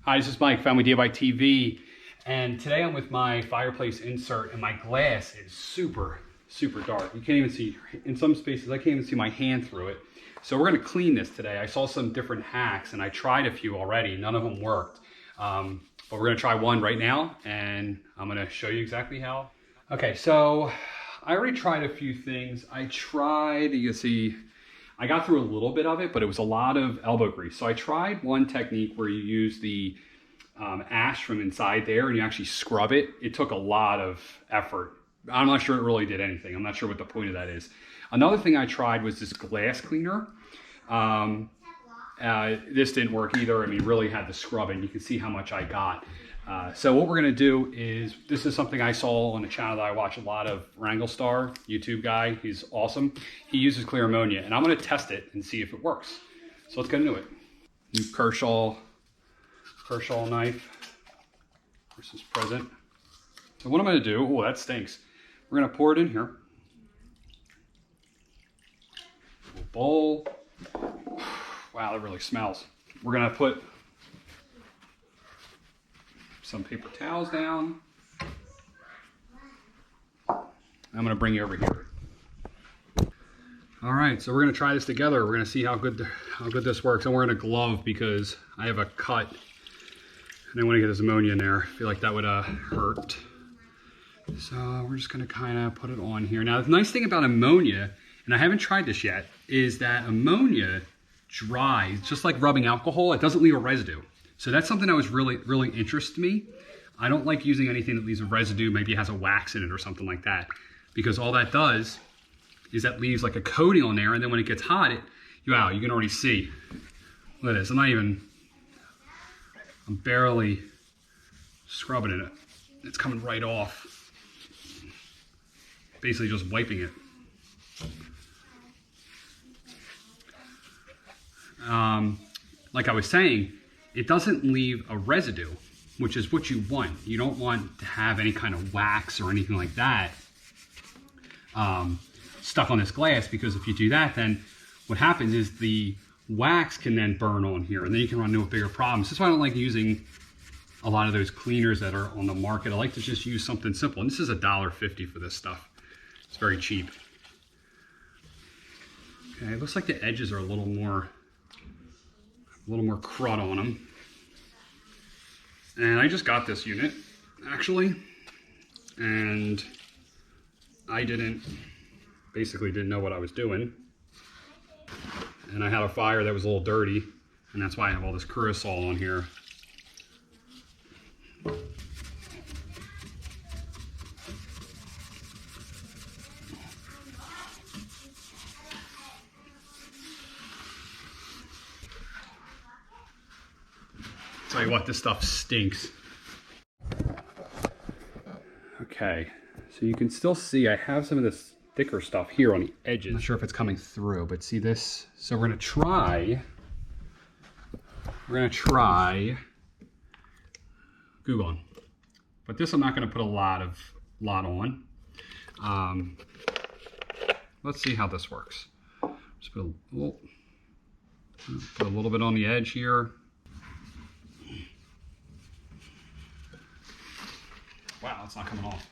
Hi, this is Mike, Family DIY TV, and today I'm with my fireplace insert, and my glass is super dark. You can't even see, in some spaces, I can't even see my hand through it. So we're gonna clean this today. I saw some different hacks, and I tried a few already. None of them worked. But we're gonna try one right now, and I'm gonna show you exactly how. Okay, so I already tried a few things. you can see, I got through a little bit of it, but it was a lot of elbow grease. So I tried one technique where you use the ash from inside there and you actually scrub it. It took a lot of effort. I'm not sure it really did anything. I'm not sure what the point of that is. Another thing I tried was this glass cleaner. This didn't work either. I mean, really had to scrub it. And you can see how much I got. So what we're gonna do is, this is something I saw on a channel that I watch a lot of, Wrangle Star, YouTube guy. He's awesome. He uses clear ammonia, and I'm gonna test it and see if it works. So let's get into it. New Kershaw knife versus present. So what I'm gonna do, oh, that stinks. We're gonna pour it in here. A bowl. Wow, that really smells. We're gonna put some paper towels down. I'm gonna bring you over here. All right, so we're gonna try this together. We're gonna see how good this works. I'm wearing a glove because I have a cut and I wanna get this ammonia in there. I feel like that would hurt. So we're just gonna kinda put it on here. Now, the nice thing about ammonia, and I haven't tried this yet, is that ammonia dries, just like rubbing alcohol. It doesn't leave a residue. So that's something that was really interested me. I don't like using anything that leaves a residue, maybe it has a wax in it or something like that, because all that does is that leaves like a coating on there, and then when it gets hot, wow, you can already see. Look at this, I'm barely scrubbing it. It's coming right off. Basically just wiping it. Like I was saying, it doesn't leave a residue, which is what you want. You don't want to have any kind of wax or anything like that stuck on this glass, because if you do that, then what happens is the wax can then burn on here, and then you can run into bigger problems. That's why I don't like using a lot of those cleaners that are on the market. I like to just use something simple, and this is $1.50 for this stuff. It's very cheap. Okay, it looks like the edges are a little more crud on them. And I just got this unit, actually, and I basically didn't know what I was doing. And I had a fire that was a little dirty, and that's why I have all this curacao on here. Tell you what, this stuff stinks. Okay, so you can still see I have some of this thicker stuff here on the edges. I'm not sure if it's coming through, but see this? So we're gonna try Goo Gone. But this I'm not gonna put a lot on. Let's see how this works. Just put a little bit on the edge here. Wow, it's not coming off.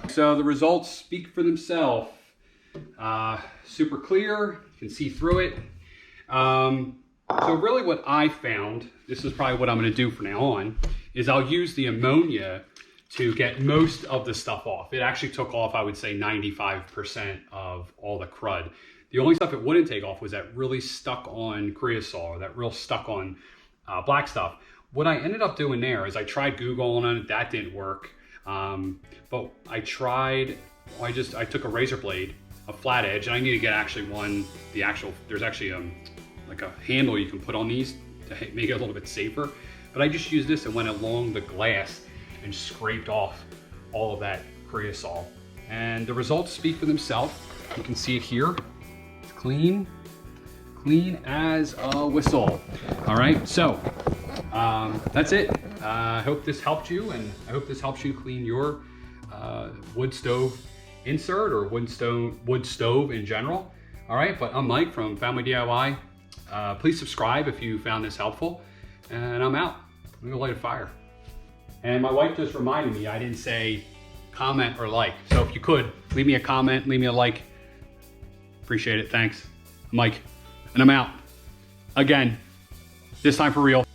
So the results speak for themselves. Super clear, you can see through it. So really what I found, this is probably what I'm gonna do from now on, is I'll use the ammonia to get most of the stuff off. It actually took off, I would say, 95% of all the crud. The only stuff it wouldn't take off was that really stuck on creosote, or that real stuck on black stuff. What I ended up doing there is I tried Google on it, that didn't work. But I took a razor blade, a flat edge, and I need to get actually there's actually like a handle you can put on these to make it a little bit safer. But I just used this and went along the glass and scraped off all of that creosol. And the results speak for themselves. You can see it here. It's clean as a whistle. All right, so that's it. I hope this helped you, and I hope this helps you clean your wood stove insert or wood stove in general. All right, but I'm Mike from Family DIY. Please subscribe if you found this helpful, and I'm out. I'm gonna light a fire. And my wife just reminded me I didn't say comment or like. So if you could, leave me a comment, leave me a like. Appreciate it, thanks. I'm Mike, and I'm out. Again, this time for real.